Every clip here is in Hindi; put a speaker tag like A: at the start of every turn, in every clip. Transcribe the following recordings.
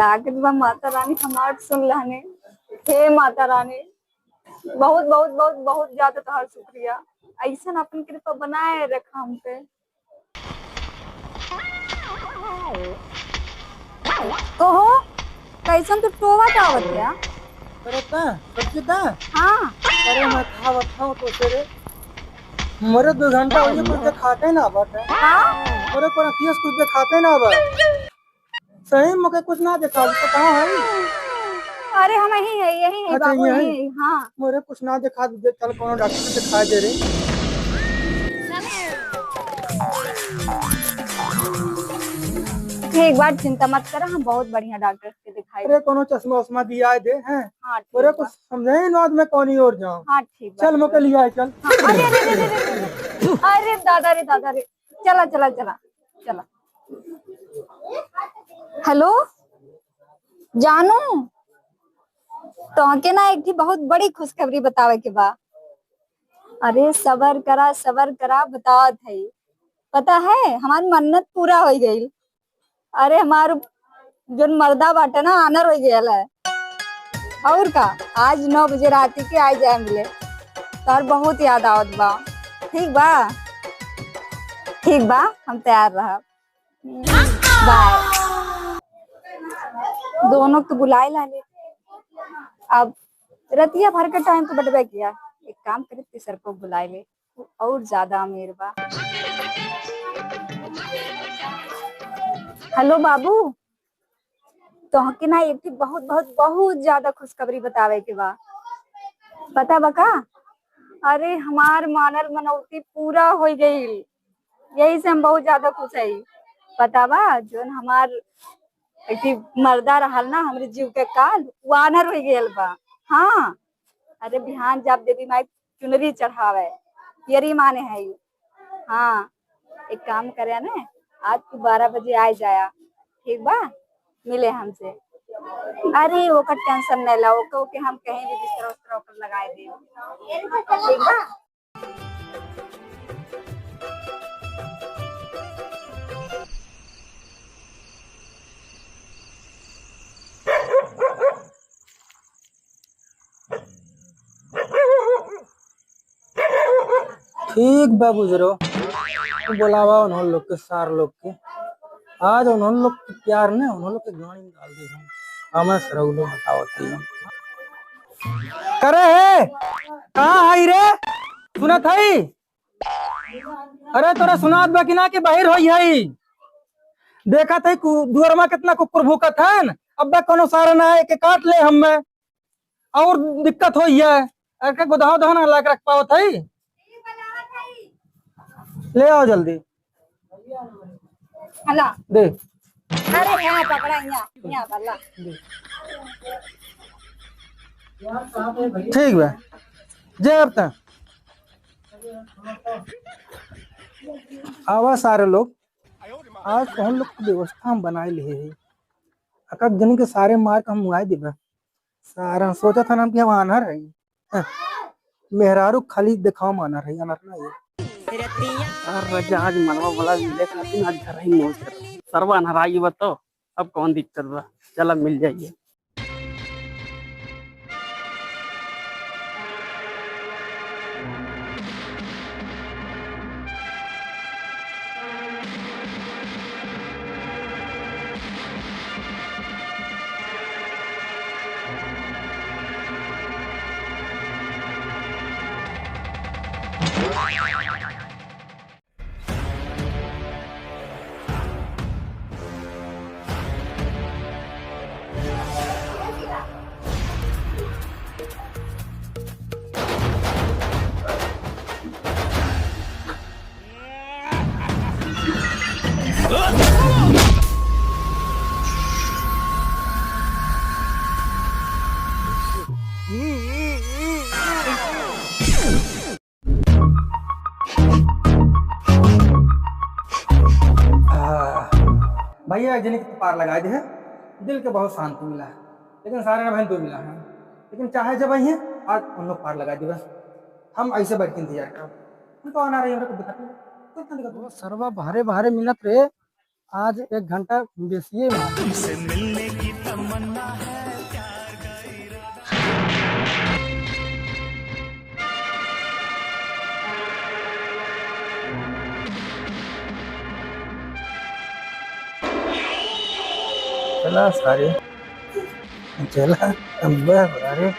A: लागत बा माता रानी हमार सुन लहने। हे माता रानी, बहुत बहुत बहुत बहुत ज्यादा तोहार शुक्रिया। ऐसा अपन कृपा बनाए रखा हम पे। कहो कैसन तो टोवा टावत है।
B: अरे ता सब्जी ता
A: हाँ
B: अरे मैं खावत हूँ तो तेरे मेरे 2 घंटा हो गए कुछ दिखाते ना बट
A: हाँ।
B: मेरे को रखिए कुछ दिखाते ना बट सही मुझे कुछ ना दिखा तो कहाँ है।
A: अरे हम यही है
B: अच्छा
A: बाबू,
B: ये है
A: यही है। हाँ
B: मेरे कुछ ना दिखा दे चल कौन डॉक्टर से दिखा दे रे।
A: एक बार चिंता मत करो, हम बहुत बढ़िया डॉक्टर से दिखाई।
B: अरे कोनो चश्मा वश्मा दिया दे हैं।
A: हाँ
B: मेरे
A: ठीक
B: कुछ
A: बा।
B: समझे ही ना मैं कौन ही और जाऊँ।
A: हाँ ठीक बा
B: चल
A: ठीक
B: मुझे
A: बा।
B: लिया है चल।
A: हाँ, अरे दादा रे चला चला चला चला। हेलो जानू, तो के ना एक थी बहुत बड़ी खुशखबरी बतावे के बा। अरे सबर करा बतावत है। पता है हमारी मन्नत पूरा हो गई। अरे हमार जो मर्दा बाटे ना आनर हो गया है। और का आज 9 बजे रात के आ जाए मिले। तार बहुत याद आवत बा। ठीक बा ठीक बा, हम तैयार रहा। बाय। दोनों तो बुलाए लाले। अब रतिया भर के टाइम तो बटबे किया। एक काम करे तीसर को बुलाए ले, वो और ज्यादा अमीर बा। हेलो बाबू, तो के ना एक बहुत बहुत बहुत ज्यादा खुशखबरी बतावे के बा। पता बका, अरे हमार मानल मनौती पूरा हो गई। यही से हम बहुत ज्यादा खुश है। पता बा जो हमार मर्दा रहल ना हमरे जीव के काल वानर हो गया बा। हाँ अरे बिहान जब देवी माई चुनरी चढ़ावे यरी माने है। हाँ एक काम करे ना, आज तू 12 बजे आ जाया। ठीक बा, मिले हमसे। अरे वो का टेंशन नहीं ला, ओके हम कहीं भी बिस्तर उस्तर ओकर लगाए दे। ठीक बा।
B: ठीक बा गुजरो बुलावा उन्होंने लोग के सार लोग के आज उन्होंने लोग के प्यार ने उन्होंने लोग के गाड़ी में डाल दी हम हमें सरऊ लोग बताओ थी करे है कहाँ है रे सुना थई। अरे तोरा सुनात बा कि ना कि बाहर होई है देखा थे दुअर में कितना कुकुर भूखत है अब बा कोनो सारा ना है के काट ले हम में और दिक्कत होई है। अरे गोदाव दहन ला के रख पाओ थई ले आओ जल्दी
A: हला
B: दे
A: अरे यहाँ पकड़ा, यहाँ बल्ला।
B: ठीक बा जय अब तक आवा सारे लोग आज तो हम लोग की व्यवस्था हम बनाए लिए है अकक जन के सारे मार के हम मुआई दिबा सारा सोचा था ना कि हम आनर है मेहरारू खाली दिखाओ मानर है अनर ना
C: रजा आज मनवा वाला मिले खातिर आज घर ही मौज कर सरवा नहराई बा तो अब कौन दिक्कत बा, चला मिल जाइए।
B: भैया जन के पार लगा दे है दिल के बहुत शांति मिला है लेकिन सारे बहन तो मिला है लेकिन चाहे जब आई है आज उन लोग पार लगा दी बस हम ऐसे बैठ के इंतजार करो उनको आना रही है सरवा बाहरे बाहरे मिलत रे आज 1 घंटा बेसिए में चला सारे चला अब्बा अरे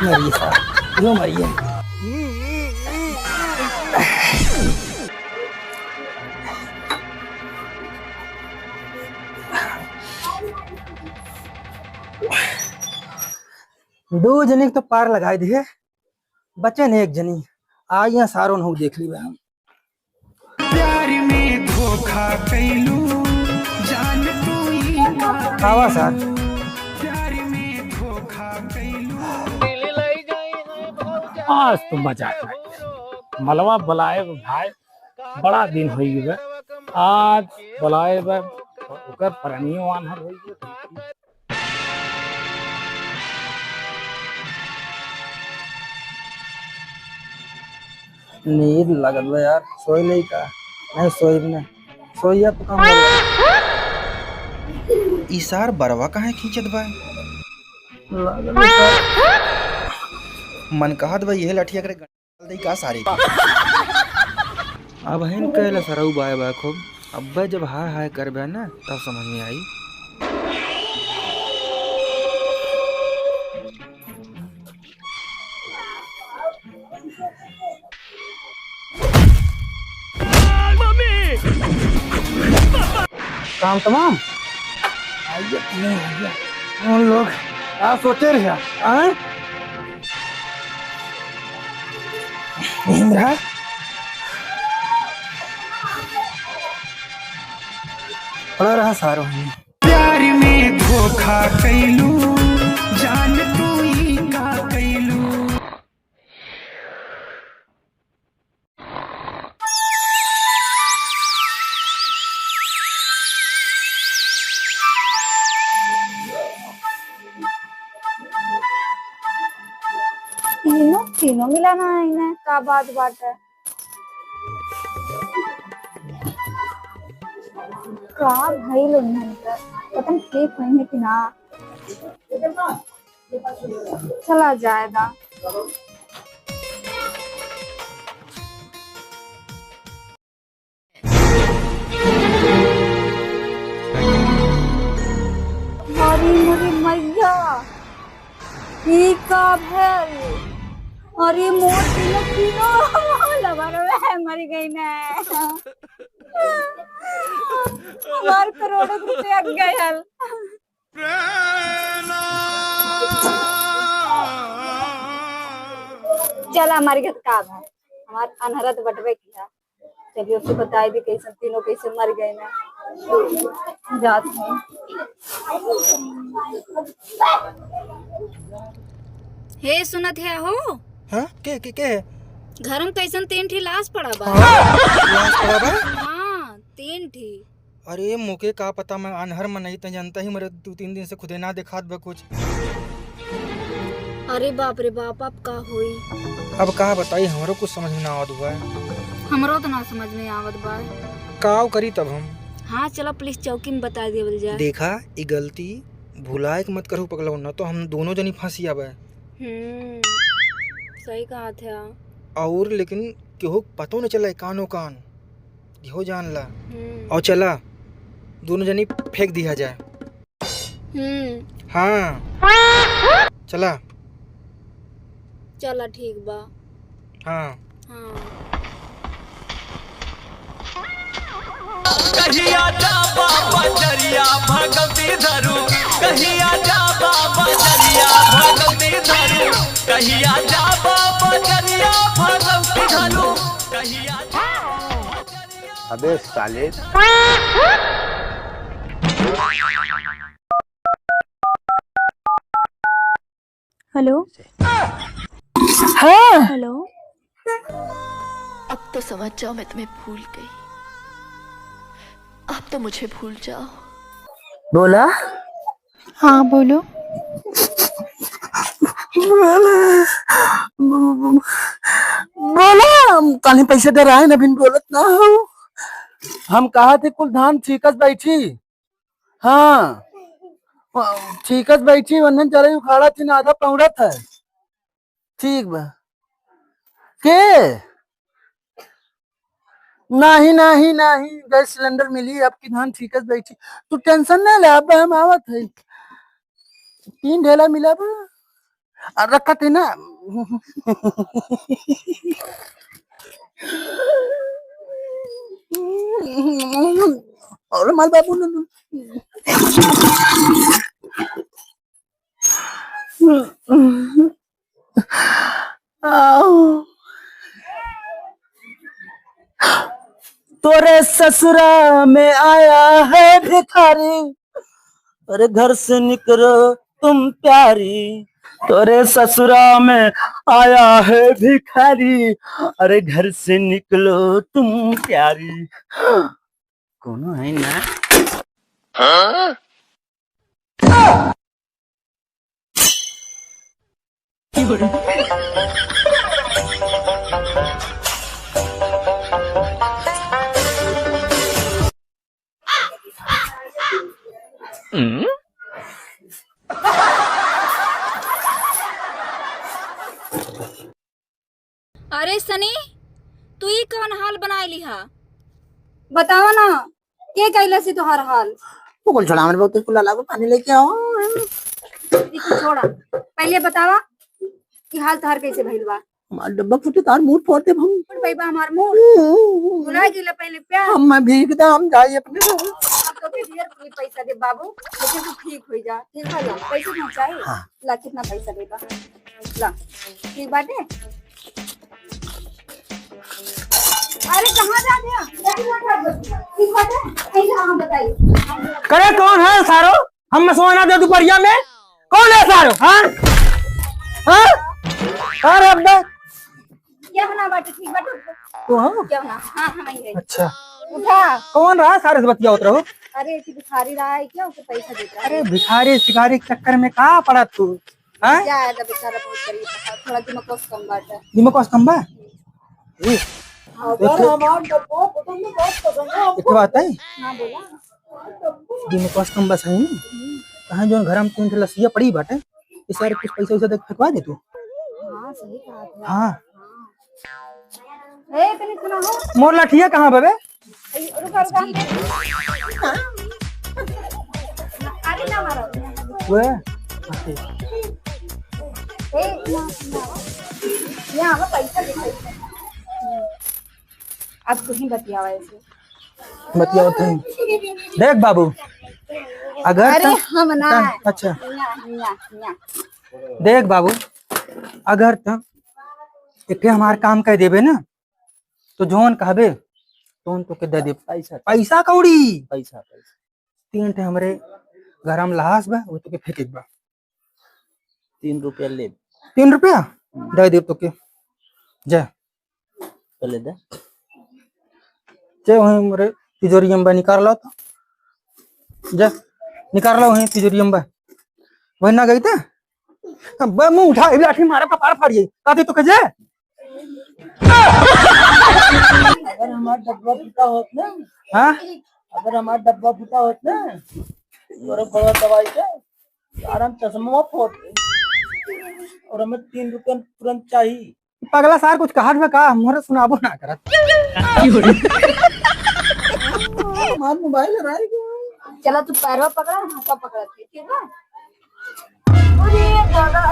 B: मरिए साहब क्यों मरिए दो जने के तो पार लगाए दिए बचे ने एक जनी आज यहाँ सारों ने देख ली हम
D: प्यार में धोखा कैलू जान तू ही
B: आवा सर
D: प्यार में धोखा कैलू।
C: आज तो मजा आया मलवा बुलाए भाई बड़ा दिन हो गए आज बुलाए ओकर परनियो आनहर हो गए
B: नींद लगल बा यार सोई नहीं का नहीं सोई नहीं सोइया तो कम
E: इसार बरवा काहे खींचत बा
B: लगल बा
E: मन कहत बा यह लठिया करे डाल दई का सारे
B: अब हन कहला सरऊ बाय बा खूब अब जब हाय हाय करबे ना तब समझ में आई काम तमाम आइए नहीं आइए हम लोग क्या सोचे रहे हैं इंद्रा पड़ा रहा सारो
D: प्यार में धोखा कैलू जान तू ही का कैलू।
A: तीनों तीनों मिलाना है इन्हें का बात है का भाई लोग पता नहीं ठीक नहीं है कि ना चला जाएगा हमारी मेरी मैया ठीक है और ये मोर तीनों तीनों लगा रहे मर गई ना हमारे करोड़ों रुपया गए चल हमारे घर काम है हमारे अनहरा तो बटवे किया चलिए उसको बताए दी कैसे तीनों कैसे मर गए ना जात है हे सुनत है हो
E: हां के
A: घर में कैसन तीन ठी लाश पड़ा बा
E: लाश पड़ा बा
A: हाँ तीन ठी
E: अरे मोके का पता मैं अनहर में नहीं त जानता ही मेरे 2-3 दिन से खुदे ना दिखात बा कुछ
A: अरे बाप रे बाप अब का हुई
E: अब कहा बताई हमरो कुछ समझ में ना आवत हुआ
A: हमरो तो ना समझ में आवत बा
E: काव करी तब हम
A: हाँ चलो पुलिस चौकी में बता देवल जाए
E: देखा ई गलती भुलाए के मत करू पगला न तो हम दोनों जनी फांसी आवे
A: सही कहा था
E: और लेकिन केहू पतो न चला कानो कान हो जान ला और चला दोनों जनी फेंक दिया जाए हाँ चला
A: चला ठीक बा
E: हाँ
A: हाँ
F: कहिया जा बाबा जरिया भगवती धरू कहिया जा बाबा जरिया भगवती धरू कहिया जा बाबा जरिया भगवती धरू कहिया
G: अबे साले
H: हेलो हाँ हेलो
I: अब तो समझ जाओ मैं तुम्हें भूल गई अब तो मुझे भूल जाओ
B: बोला
H: हाँ बोलो
B: बोला हम कल पैसे दे रहे हैं बिन बोलत ना हो हम कहा थे कुल धान ठीकस बैठी हाँ ठीकस बैठी वरना चले उखाड़ा थी ना आधा पौड़ा था ठीक बा के नहीं नहीं नहीं गैस सिलेंडर मिली आपकी धान ठीक है बैठी तू टेंशन नहीं ले अब हम आवत है 3 ढेला मिला बा और रखा थे ना और माल बाबू ने तोरे ससुरा में आया है भिखारी अरे घर से निकलो तुम प्यारी तोरे ससुरा में आया है भिखारी अरे घर से निकलो तुम प्यारी कौन है ना
A: अरे सनी तू ही कौन हाल बनाए लिहा बताओ ना के कैला से तोहार हाल
B: वो बोल छोड़ा मेरे बहुत कुला लागो पानी लेके आओ
A: देखो छोड़ा पहले बतावा कि हाल तोहार कैसे भइल बा
B: हमार डब्बा फूटे तार मुंह फोड़ते हम
A: पैबा हमार मुंह भुला गेला पहले प्यार
B: हम भीगदा हम जाई अपने
A: अब तो ढेर कोई पैसा दे बाबू लेकिन तू ठीक हो जा ठीक हो जा पैसे ना चाहिए ला कितना पैसा देगा ला ठीक बाटे अरे कहाँ जा दिया ठीक बाटे ऐसे हम बताइए
B: करे कौन है सारो हम सोना दे दोपहरिया में कौन है सारो हाँ हाँ अरे अब
A: क्या बना बाटे ठीक बाटे
B: तो हाँ
A: क्या बना हाँ हम ही
B: अच्छा
A: उठा
B: कौन रहा सारे से बतिया उतरो
A: अरे कि भिखारी रहा है क्या उसे पैसा देता है
B: अरे भिखारी शिकारी के चक्कर में कहाँ पड़ा तू हाँ
A: क्या है बेचारा बहुत गरीब था थोड़ा दिमाग को कम बात है
B: दिमाग को कम बा
A: अगर हमार डब्बो कुटुंब में बहुत पसंद है
B: एक बात है
A: हां बोला
B: दिमाग को कम बस है कहाँ जो घर में तीन लसिया पड़ी बाटे इस सारे कुछ पैसे उसे फेंकवा दे तू
A: हां सही कहा तू
B: हाँ
A: ए तने सुना हो
B: मोर लाठिया कहाँ बबे
A: रुका रुका अरे ना मारो
B: वो
A: ए यहाँ पैसा दिखाई अब तू ही बतियावा ऐसे
B: बतिया थे देख बाबू अगर
A: अरे हम ना
B: अच्छा
A: ना
B: देख बाबू अगर तुम इतने हमार काम कर देबे ना तो जोन कहबे तो के दे दे पैसा पैसा कौड़ी पैसा 3 ठे हमरे घर में लहास बा वो तो के फेंक बा
G: 3 रुपया ले
B: 3 रुपया दे दे तो के जा
G: पहले दे
B: जे वहीं हमरे तिजोरी में निकाल लो तो जा निकाल लो वहीं तिजोरी में वहीं ना गई थे अब मुंह उठा लाठी मारे कपार फाड़िए काते तो के जे
G: अगर हमारा डब्बा फूटा होत ना
B: हाँ
G: अगर हमारा डब्बा फूटा होत ना और बड़ा दवाई का आराम चश्मा फोड़ और हमें 3 रुपया तुरंत चाहिए
B: पगला सार कुछ कहा में का मोरे सुनाबो ना करत हमार मोबाइल राई
A: चला तू पैरवा पकड़ा हम सब पकड़ते ठीक है अरे दादा